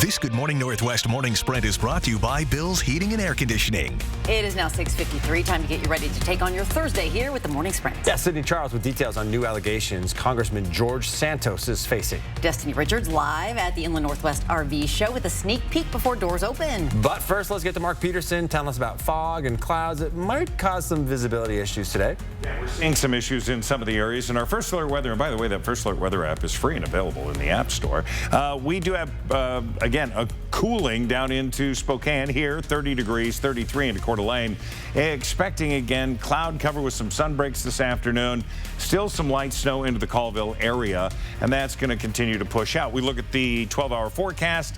This Good Morning Northwest Morning Sprint is brought to you by Bill's Heating and Air Conditioning. It is now 6:53. Time to get you ready to take on your Thursday here with the Morning Sprint. Yeah, Sydney Charles with details on new allegations Congressman George Santos is facing. Destiny Richards live at the Inland Northwest RV Show with a sneak peek before doors open. But first, let's get to Mark Peterson telling us about fog and clouds that might cause some visibility issues today. Yeah, we're seeing some issues in some of the areas. And our First Alert Weather, and by the way, that First Alert Weather app is free and available in the App Store. We do have, again, a cooling down into Spokane here, 30 degrees, 33 into Coeur d'Alene. Expecting, again, cloud cover with some sun breaks this afternoon. Still some light snow into the Colville area, and that's going to continue to push out. We look at the 12-hour forecast.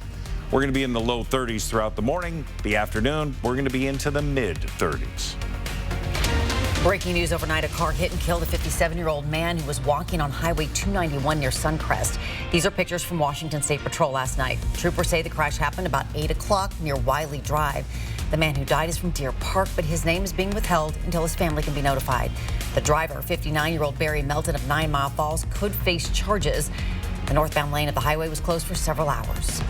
We're going to be in the low 30s throughout the morning. The afternoon, we're going to be into the mid-30s. Breaking news overnight, a car hit and killed a 57-year-old man who was walking on Highway 291 near Suncrest. These are pictures from Washington State Patrol last night. Troopers say the crash happened about 8 o'clock near Wiley Drive. The man who died is from Deer Park, but his name is being withheld until his family can be notified. The driver, 59-year-old Barry Melton of 9 Mile Falls, could face charges. The northbound lane of the highway was closed for several hours.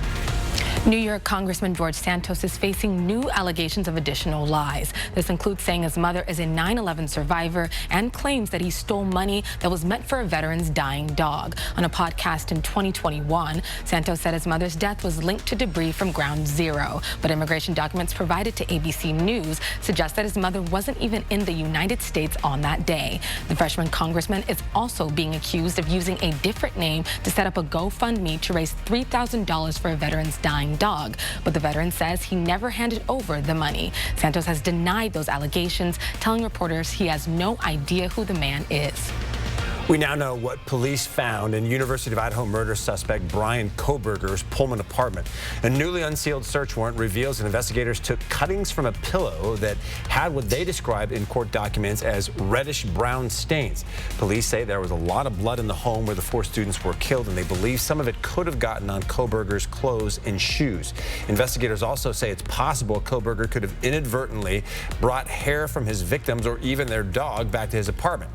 New York Congressman George Santos is facing new allegations of additional lies. This includes saying his mother is a 9/11 survivor and claims that he stole money that was meant for a veteran's dying dog. On a podcast in 2021, Santos said his mother's death was linked to debris from Ground Zero. But immigration documents provided to ABC News suggest that his mother wasn't even in the United States on that day. The freshman congressman is also being accused of using a different name to set up a GoFundMe to raise $3,000 for a veteran's dying dog, but the veteran says he never handed over the money. Santos has denied those allegations, telling reporters he has no idea who the man is. We now know what police found in University of Idaho murder suspect Bryan Kohberger's Pullman apartment. A newly unsealed search warrant reveals that investigators took cuttings from a pillow that had what they described in court documents as reddish-brown stains. Police say there was a lot of blood in the home where the 4 students were killed, and they believe some of it could have gotten on Kohberger's clothes and shoes. Investigators also say it's possible Kohberger could have inadvertently brought hair from his victims or even their dog back to his apartment.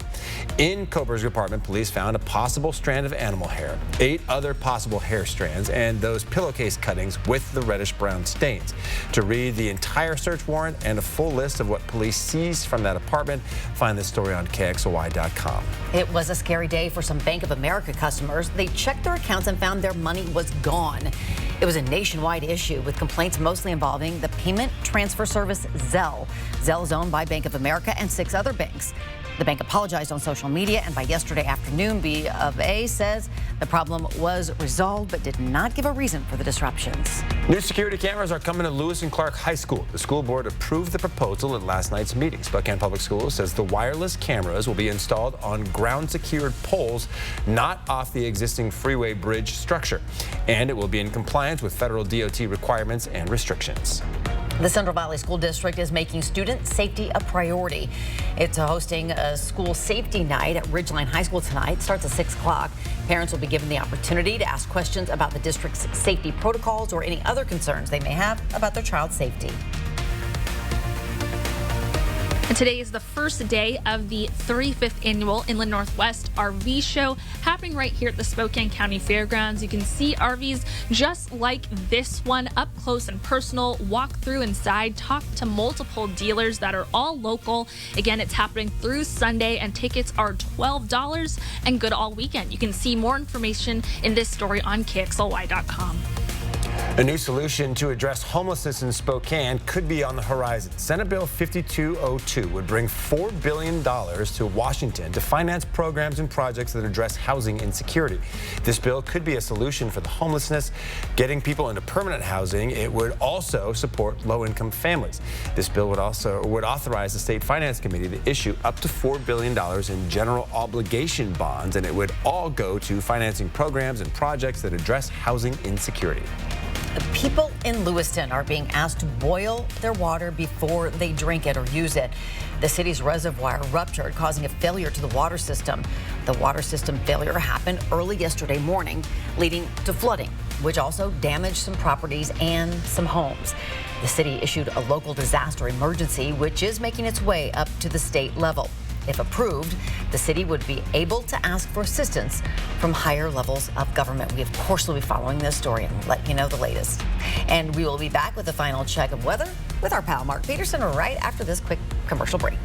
In Kohberger's apartment, police found a possible strand of animal hair, 8 other possible hair strands, and those pillowcase cuttings with the reddish-brown stains. To read the entire search warrant and a full list of what police seized from that apartment, find this story on KXLY.com. It was a scary day for some Bank of America customers. They checked their accounts and found their money was gone. It was a nationwide issue with complaints mostly involving the payment transfer service Zelle. Zelle is owned by Bank of America and 6 other banks. The bank apologized on social media, and by yesterday afternoon, B of A says the problem was resolved but did not give a reason for the disruptions. New security cameras are coming to Lewis and Clark High School. The school board approved the proposal at last night's meeting. Spokane Public Schools says the wireless cameras will be installed on ground-secured poles, not off the existing freeway bridge structure, and it will be in compliance with federal DOT requirements and restrictions. The Central Valley School District is making student safety a priority. It's hosting a school safety night at Ridgeline High School tonight. It starts at 6 o'clock. Parents will be given the opportunity to ask questions about the district's safety protocols or any other concerns they may have about their child's safety. And today is the first day of the 35th annual Inland Northwest RV Show happening right here at the Spokane County Fairgrounds. You can see RVs just like this one up close and personal, walk through inside, talk to multiple dealers that are all local. Again, it's happening through Sunday and tickets are $12 and good all weekend. You can see more information in this story on KXLY.com. A new solution to address homelessness in Spokane could be on the horizon. Senate Bill 5202 would bring $4 billion to Washington to finance programs and projects that address housing insecurity. This bill could be a solution for the homelessness, getting people into permanent housing. It would also support low-income families. This bill would authorize the State Finance Committee to issue up to $4 billion in general obligation bonds, and it would all go to financing programs and projects that address housing insecurity. People in Lewiston are being asked to boil their water before they drink it or use it. The city's reservoir ruptured, causing a failure to the water system. The water system failure happened early yesterday morning, leading to flooding, which also damaged some properties and some homes. The city issued a local disaster emergency, which is making its way up to the state level. If approved, the city would be able to ask for assistance from higher levels of government. We, of course, will be following this story and let you know the latest. And we will be back with the final check of weather with our pal Mark Peterson right after this quick commercial break.